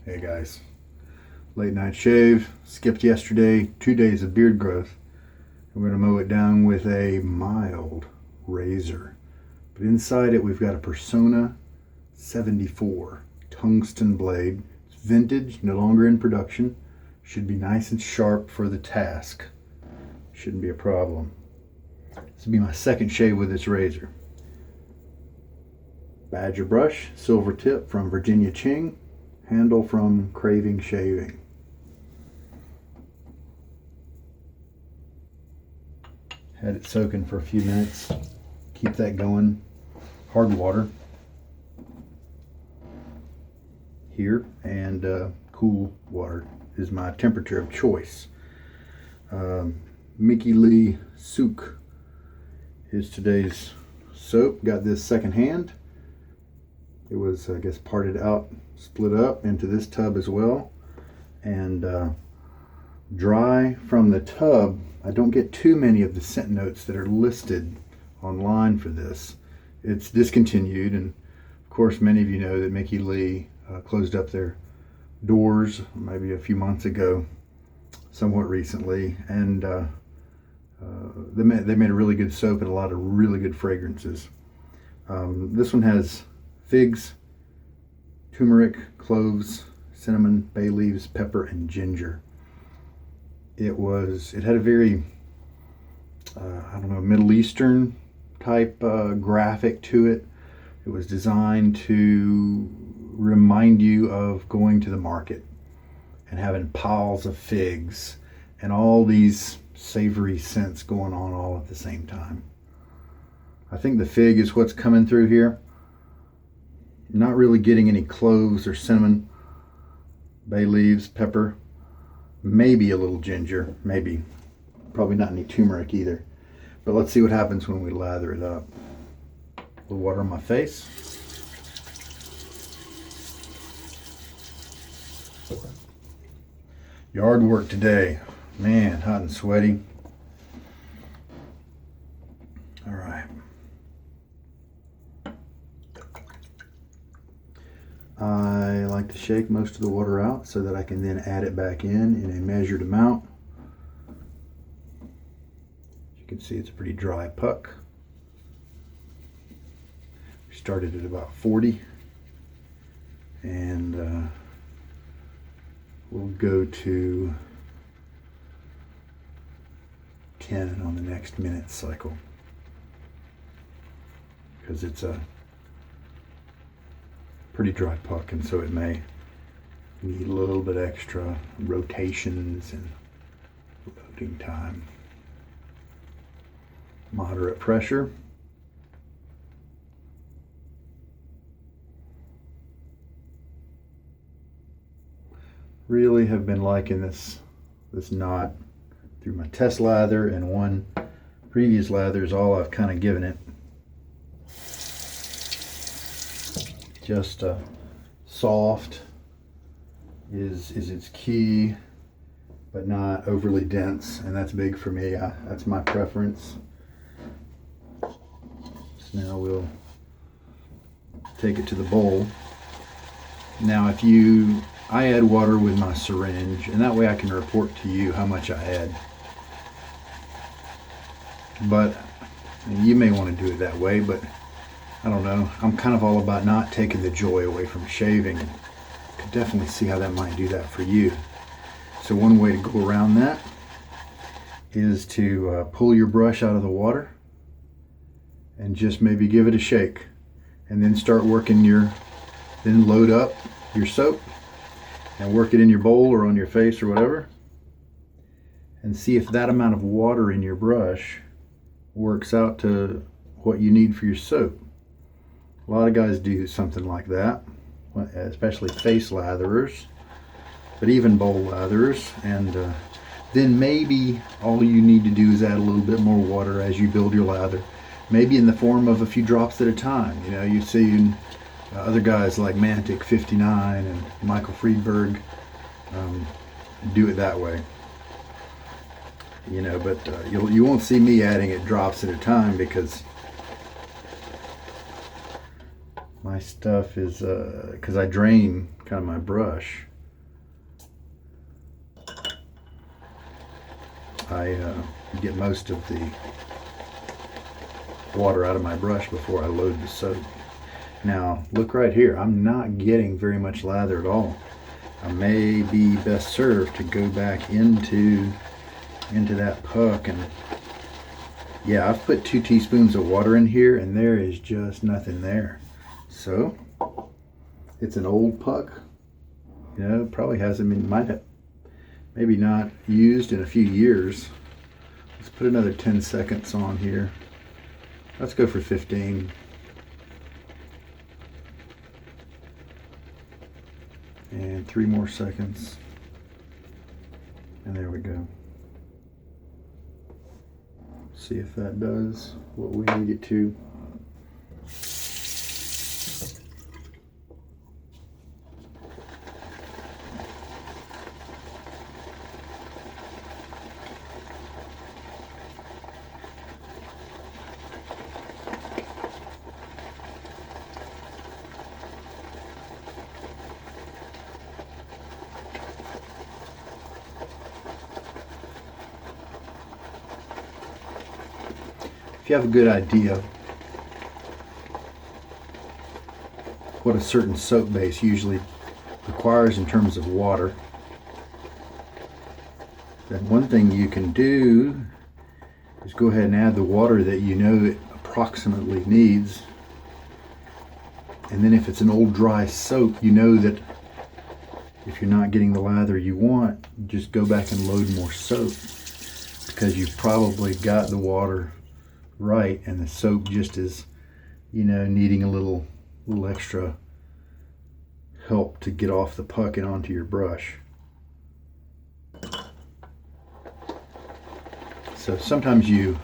Hey guys, late night shave, skipped yesterday, 2 days of beard growth. We're going to mow it down with a mild razor. But inside it we've got a Personna 74 tungsten blade. It's vintage, no longer in production. Should be nice and sharp for the task. Shouldn't be a problem. This will be my second shave with this razor. Badger brush, Silvertip from Virginia Cheng. Handle from Craving shaving. Had it soaking for a few minutes. Keep that going. Hard water here, and cool water is my temperature of choice. Mickey Lee Souq is today's soap. Got this secondhand. It was, I guess, parted out, split up into this tub as well, and dry from the tub. I don't get too many of the scent notes that are listed online for this. It's discontinued, and of course many of you know that Mickey Lee closed up their doors maybe a few months ago, somewhat recently, and they made a really good soap and a lot of really good fragrances. This one has figs, tumeric, cloves, cinnamon, bay leaves, pepper, and ginger. It had a very, I don't know, Middle Eastern type graphic to it. It was designed to remind you of going to the market and having piles of figs and all these savory scents going on all at the same time. I think the fig is what's coming through here. Not really getting any cloves or cinnamon, bay leaves, pepper, maybe a little ginger, maybe. Probably not any turmeric either. But let's see what happens when we lather it up. A little water on my face. Yard work today. Man, hot and sweaty. All right. I like to shake most of the water out so that I can then add it back in a measured amount. As you can see, it's a pretty dry puck. We started at about 40, and we'll go to 10 on the next minute cycle, because it's a pretty dry puck, and so it may need a little bit extra rotations and loading time. Moderate pressure. Really have been liking this knot through my test lather, and one previous lather is all I've kind of given it. Just soft is its key, but not overly dense, and that's big for me. That's my preference. So now we'll take it to the bowl. Now I add water with my syringe, and that way I can report to you how much I add. But you may want to do it that way, but I don't know. I'm kind of all about not taking the joy away from shaving. Could definitely see how that might do that for you. So one way to go around that is to pull your brush out of the water and just maybe give it a shake, and then start working then load up your soap and work it in your bowl or on your face or whatever, and see if that amount of water in your brush works out to what you need for your soap. A lot of guys do something like that, especially face latherers, but even bowl latherers. And then maybe all you need to do is add a little bit more water as you build your lather, maybe in the form of a few drops at a time. You know, you see other guys like Mantic 59 and Michael Friedberg do it that way. You know, but you won't see me adding it drops at a time, because my stuff is, because I drain kind of my brush I get most of the water out of my brush before I load the soap. Now look right here, I'm not getting very much lather at all. I may be best served to go back into that puck, and yeah, I've put 2 teaspoons of water in here and there is just nothing there. So it's an old puck, you know, probably hasn't been, might have, maybe not used in a few years. Let's put another 10 seconds on here. Let's go for 15. And 3 more seconds. And there we go. See if that does what we need it to. If you have a good idea what a certain soap base usually requires in terms of water, then one thing you can do is go ahead and add the water that you know it approximately needs. And then if it's an old dry soap, you know that if you're not getting the lather you want, just go back and load more soap, because you've probably got the water right and the soap just is, you know, needing a little extra help to get off the puck and onto your brush. So sometimes you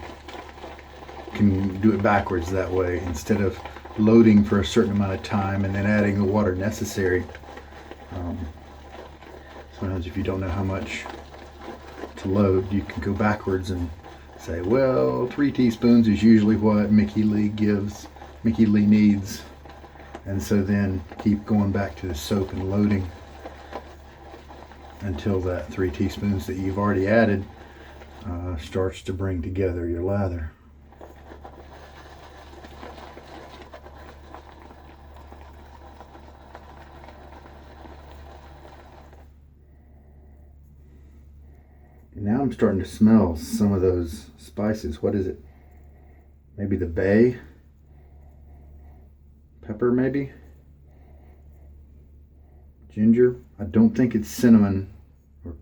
can do it backwards that way. Instead of loading for a certain amount of time and then adding the water necessary, sometimes if you don't know how much to load, you can go backwards and say, well, 3 teaspoons is usually what Mickey Lee needs. And so then keep going back to the soap and loading until that 3 teaspoons that you've already added starts to bring together your lather. Now I'm starting to smell some of those spices. What is it? Maybe the bay? Pepper maybe? Ginger? I don't think it's cinnamon or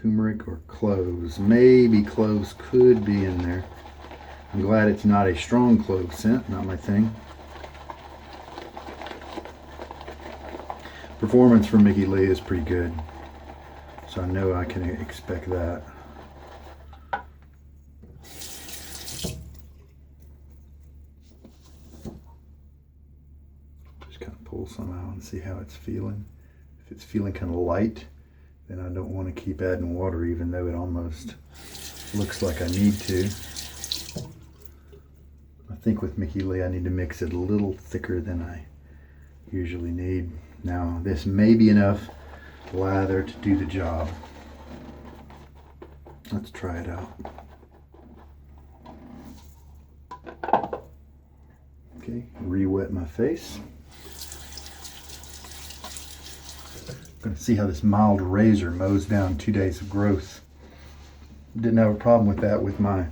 turmeric or cloves. Maybe cloves could be in there. I'm glad it's not a strong clove scent, not my thing. Performance from Mickey Lee is pretty good, so I know I can expect that. Just kind of pull some out and see how it's feeling. If it's feeling kind of light, then I don't want to keep adding water, even though it almost looks like I need to. I think with Mickey Lee I need to mix it a little thicker than I usually need. Now this may be enough lather to do the job. Let's try it out. Okay, re-wet my face. I'm going to see how this mild razor mows down 2 days of growth. Didn't have a problem with that with my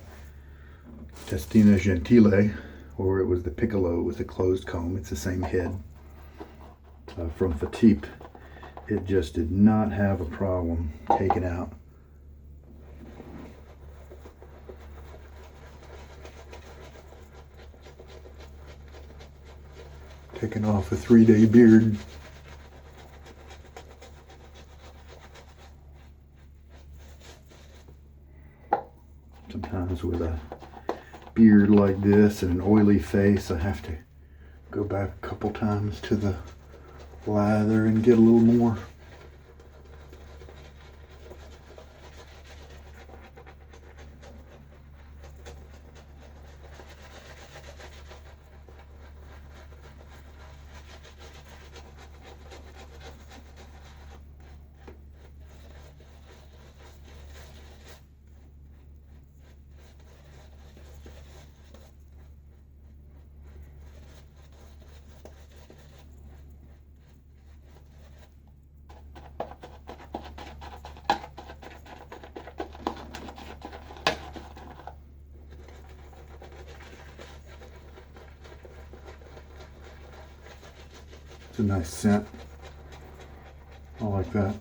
Testina Gentile, or it was the Piccolo with a closed comb. It's the same head from Fatip. It just did not have a problem taking out. Taking off a 3-day beard. Sometimes with a beard like this and an oily face, I have to go back a couple times to the lather and get a little more. It's a nice scent. I like that.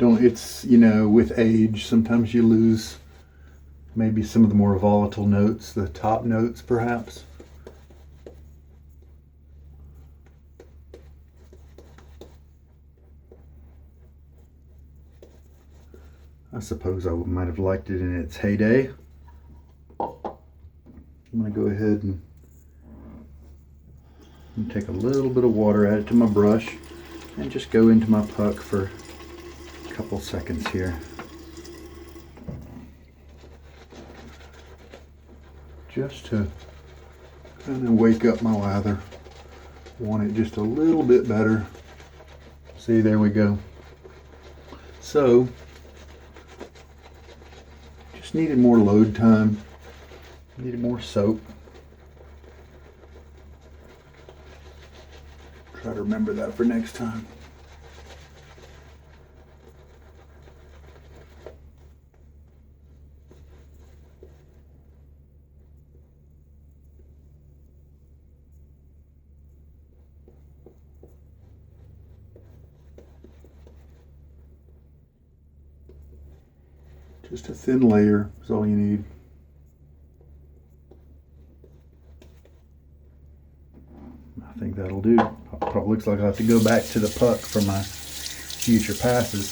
It's, you know, with age, sometimes you lose maybe some of the more volatile notes, the top notes perhaps. I suppose I might have liked it in its heyday. I'm going to go ahead and take a little bit of water, add it to my brush, and just go into my puck for a couple seconds here. Just to kind of wake up my lather. Want it just a little bit better. See, there we go. So, just needed more load time, needed more soap. Try to remember that for next time. Just a thin layer is all you need. I think that'll do. Probably looks like I'll have to go back to the puck for my future passes.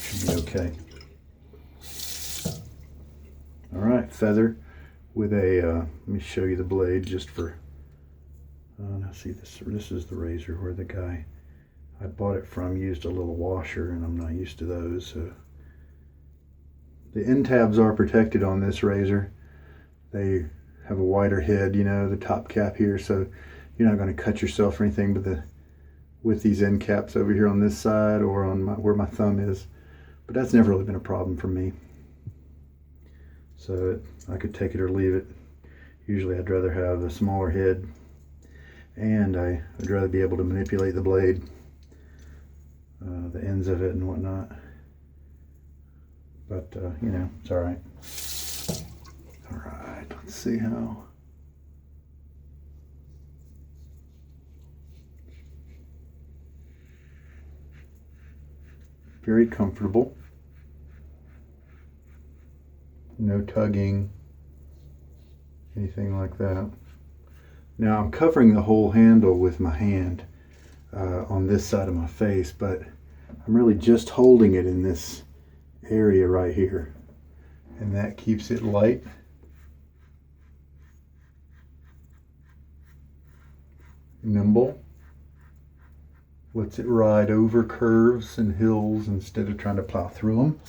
Should be okay. All right, feather with a, let me show you the blade just for, now see this is the razor where the guy I bought it from used a little washer, and I'm not used to those. So the end tabs are protected on this razor. They have a wider head, you know, the top cap here, so you're not going to cut yourself or anything with these end caps over here on this side or on where my thumb is. But that's never really been a problem for me. So I could take it or leave it. Usually I'd rather have a smaller head, and I'd rather be able to manipulate the blade. The ends of it and whatnot, but you know, it's all right. All right, let's see how. Very comfortable. No tugging, anything like that. Now I'm covering the whole handle with my hand on this side of my face, but I'm really just holding it in this area right here, and that keeps it light. Nimble. Lets it ride over curves and hills instead of trying to plow through them.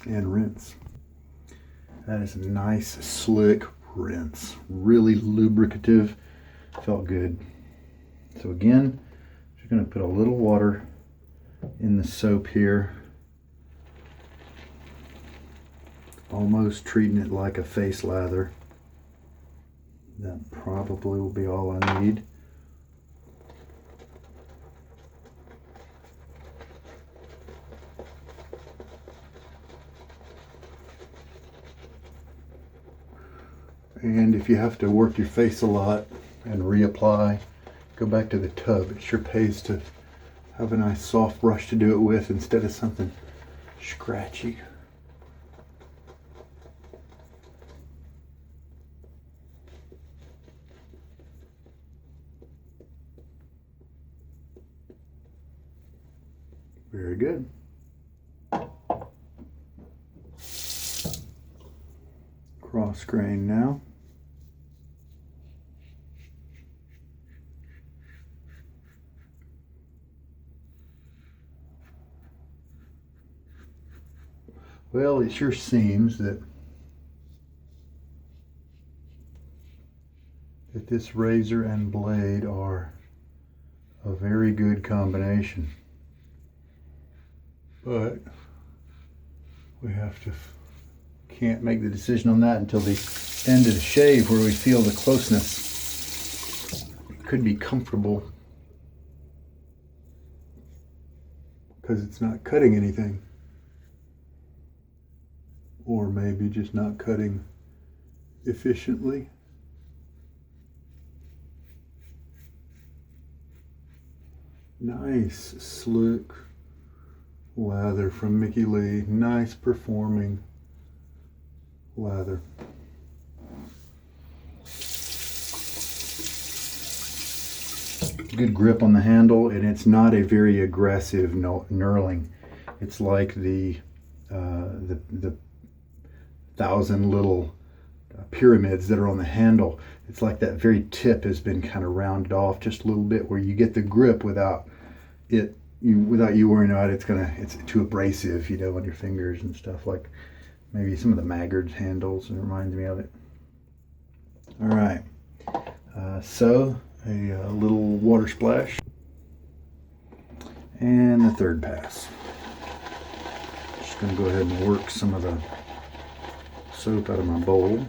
And rinse. That is a nice, slick rinse. Really lubricative. Felt good. So again, just going to put a little water in the soap here. Almost treating it like a face lather. That probably will be all I need. And if you have to work your face a lot and reapply, go back to the tub. It sure pays to have a nice soft brush to do it with instead of something scratchy. Very good. Cross grain now. Well, it sure seems that this razor and blade are a very good combination. But we can't make the decision on that until the end of the shave, where we feel the closeness. It could be comfortable because it's not cutting anything. Or maybe just not cutting efficiently. Nice, slick lather from Mickey Lee. Nice performing lather. Good grip on the handle, and it's not a very aggressive knurling. It's like the 1,000 little pyramids that are on the handle. It's like that very tip has been kind of rounded off just a little bit, where you get the grip without you worrying about it's too abrasive, on your fingers and stuff, like maybe some of the Maggard's handles. It reminds me of it. All right, so a little water splash and the third pass. Just going to go ahead and work some of the soap out of my bowl.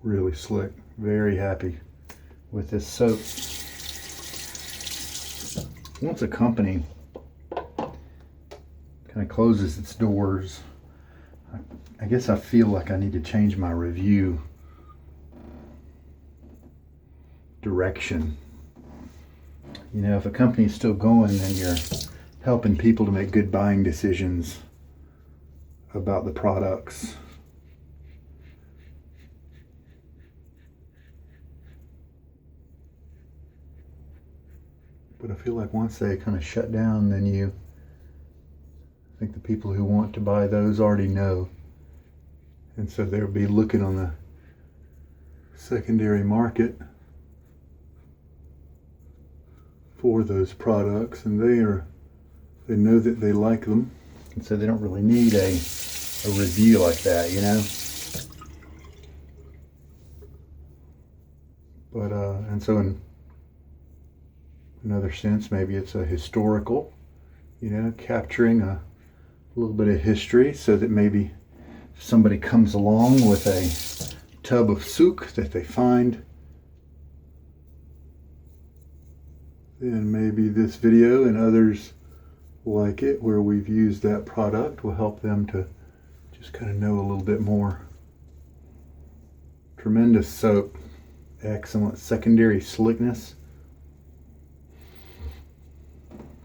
Really slick. Very happy with this soap. Once a company kind of closes its doors, I guess I feel like I need to change my review direction. If a company's still going, then you're helping people to make good buying decisions about the products. But I feel like once they kind of shut down, then I think the people who want to buy those already know. And so they'll be looking on the secondary market for those products, and they know that they like them. And so they don't really need a review like that, But, and so in another sense, maybe it's a historical, capturing a little bit of history, so that maybe if somebody comes along with a tub of Souq that they find, then maybe this video and others like it, where we've used that product, will help them to just kind of know a little bit more. Tremendous soap, excellent secondary slickness.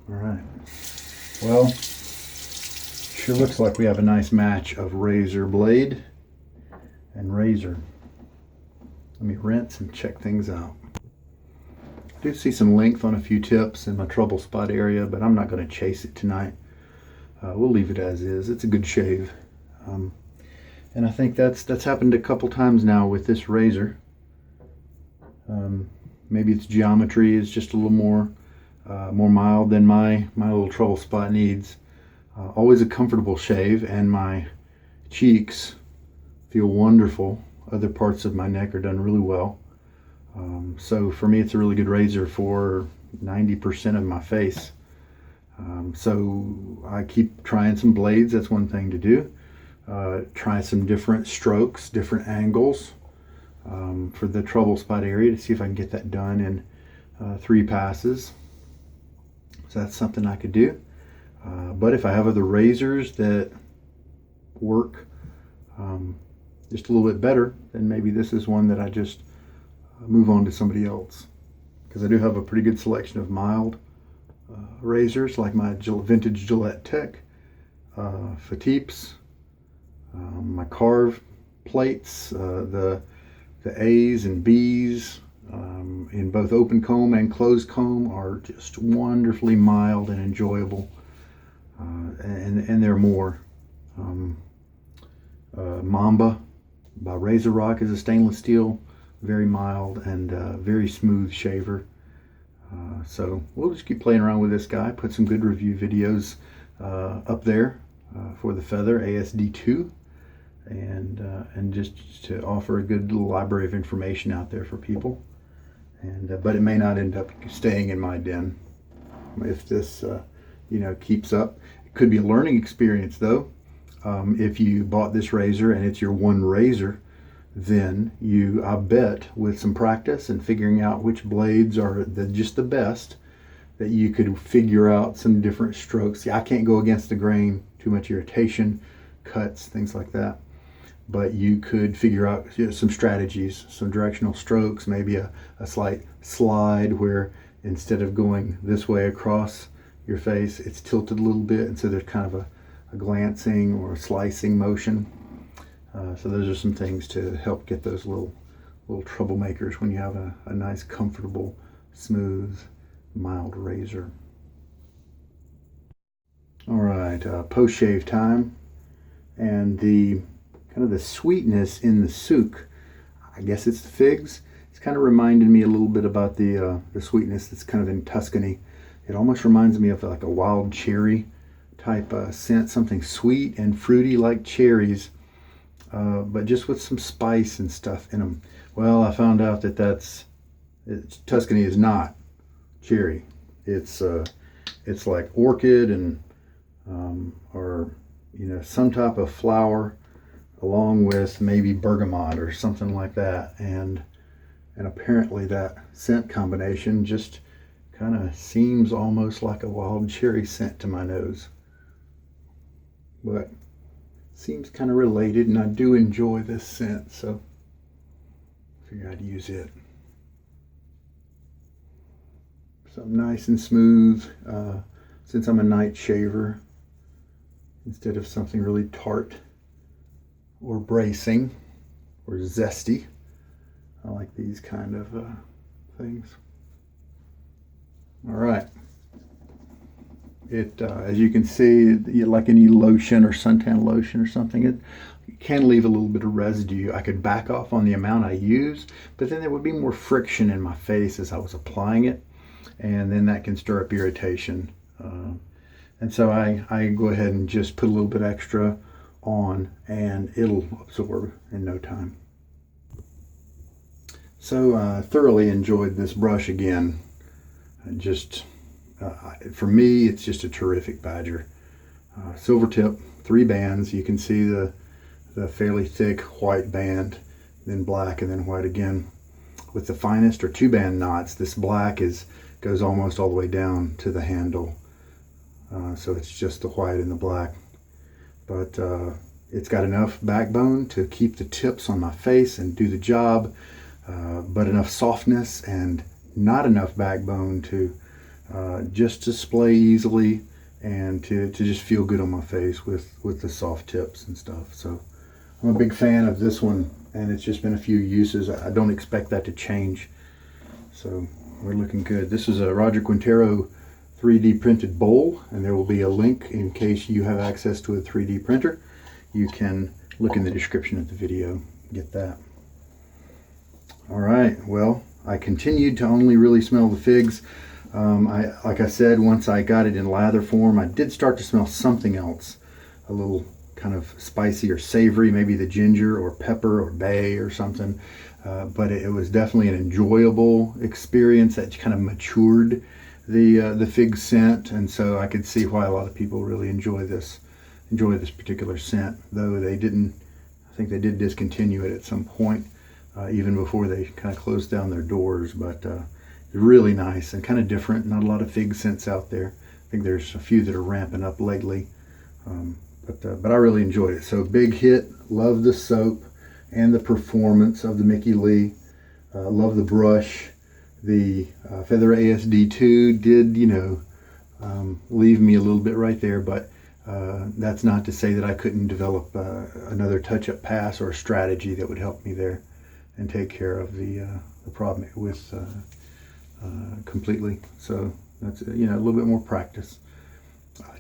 All right, well, sure looks like we have a nice match of razor blade and razor. Let me rinse and check things out. I do see some length on a few tips in my trouble spot area, but I'm not going to chase it tonight. We'll leave it as is. It's a good shave. And I think that's happened a couple times now with this razor. Maybe its geometry is just a little more mild than my little trouble spot needs. Always a comfortable shave, and my cheeks feel wonderful. Other parts of my neck are done really well. So for me, it's a really good razor for 90% of my face. So I keep trying some blades. That's one thing to do. Try some different strokes, different angles for the trouble spot area, to see if I can get that done in 3 passes. So that's something I could do. But if I have other razors that work just a little bit better, then maybe this is one that I just move on to somebody else. Because I do have a pretty good selection of mild razors, like my vintage Gillette Tech, Fatipes, my carve plates, the The A's and B's in both open comb and closed comb are just wonderfully mild and enjoyable. And there are more. Mamba by Razor Rock is a stainless steel, very mild and very smooth shaver. So we'll just keep playing around with this guy. Put some good review videos up there for the Feather AS-D2, and just to offer a good little library of information out there for people. And but it may not end up staying in my den if this keeps up. It could be a learning experience though. If you bought this razor and it's your one razor, then I bet with some practice and figuring out which blades are just the best, that you could figure out some different strokes. See, I can't go against the grain, too much irritation, cuts, things like that. But you could figure out some strategies, some directional strokes, maybe a slight slide where instead of going this way across your face, it's tilted a little bit, and so there's kind of a glancing or a slicing motion. So those are some things to help get those little troublemakers when you have a nice, comfortable, smooth, mild razor. All right, post-shave time, and the kind of the sweetness in the Souq. I guess it's the figs. It's kind of reminded me a little bit about the sweetness that's kind of in Tuscany. It almost reminds me of like a wild cherry type scent, something sweet and fruity like cherries. But just with some spice and stuff in them. Well, I found out that Tuscany is not cherry. It's like orchid and or some type of flower, along with maybe bergamot or something like that. And apparently that scent combination just kind of seems almost like a wild cherry scent to my nose. But seems kind of related, and I do enjoy this scent, so I figured I'd use it. Something nice and smooth, since I'm a night shaver, instead of something really tart or bracing or zesty. I like these kind of things. All right. It, as you can see, like any lotion or suntan lotion or something, it can leave a little bit of residue. I could back off on the amount I use, but then there would be more friction in my face as I was applying it, and then that can stir up irritation. And so I go ahead and just put a little bit extra on, and it'll absorb in no time. So I thoroughly enjoyed this brush again. For me, it's just a terrific badger. Silvertip, 3 bands. You can see the fairly thick white band, then black, and then white again. With the finest or 2-band knots, this black goes almost all the way down to the handle. So it's just the white and the black. But it's got enough backbone to keep the tips on my face and do the job, but enough softness and not enough backbone to just display easily and to just feel good on my face with the soft tips and stuff. So I'm a big fan of this one, and it's just been a few uses. I don't expect that to change. So we're looking good. This is a Roger Quintero 3D printed bowl, and there will be a link in case you have access to a 3D printer. You can look in the description of the video, get that. All right, well, I continued to only really smell the figs. Like I said, once I got it in lather form, I did start to smell something else, a little kind of spicy or savory, maybe the ginger or pepper or bay or something. But it was definitely an enjoyable experience that kind of matured the fig scent, and so I could see why a lot of people really enjoy this particular scent. Though I think they did discontinue it at some point, even before they kind of closed down their doors. But really nice and kind of different. Not a lot of fig scents out there. I think there's a few that are ramping up lately, but I really enjoyed it. So big hit. Love the soap and the performance of the Mickey Lee. Love the brush. The Feather AS-D2 did, leave me a little bit right there, but that's not to say that I couldn't develop another touch-up pass or a strategy that would help me there. and take care of the problem with completely. So that's a little bit more practice.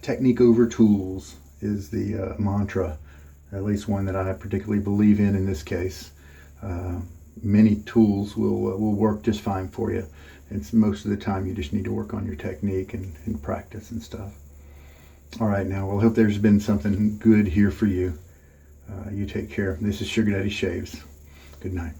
Technique over tools is the mantra, at least one that I particularly believe in this case. Many tools will work just fine for you. It's most of the time you just need to work on your technique and practice and stuff. All right, now, well, I hope there's been something good here for you. You take care. This is Sugar Daddy Shaves. Good night.